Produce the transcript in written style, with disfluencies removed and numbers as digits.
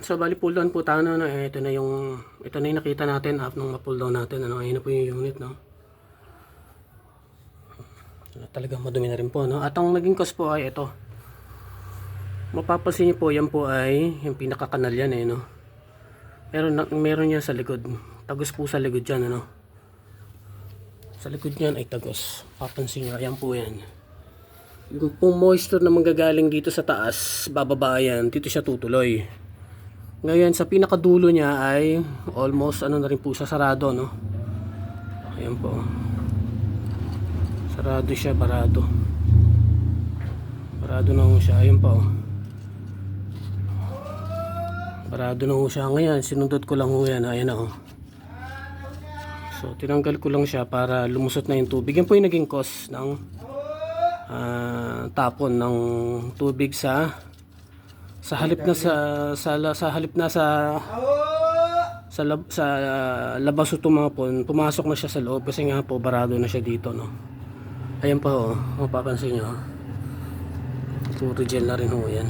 So bali pull down po tayo no, ito na yung nakita natin after nung ma-pull down natin ano, ayun na po yung unit no. Talagang madumi na rin po no. At ang naging cause po ay ito. Mapapansin niyo po yan po ay yung pinaka-kanal yan no. Meron yan sa likod. Tagos po sa likod yan ano. Sa likod niyan ay tagos. Papansin niyo, ayan po yan. Yung pong moisture na manggagaling dito sa taas, bababa yan, dito siya tutuloy. Ngayon sa pinakadulo niya ay almost ano na rin po sa sarado no. Ayan po. Sarado siya, barado. Barado na ho siya, ayan po. Barado na ho siya. Ngayon, sinundot ko lang ho yan. Ayan na ho. So, tinanggal ko lang siya para lumusot na yung tubig. Yan po yung naging cause ng tapon ng tubig sa halip na sa labas o tumapon. Pumasok na siya sa loob kasi nga po barado na siya dito no. Ayan po ho. Mapapansin nyo. Puro gel na rin ho yan.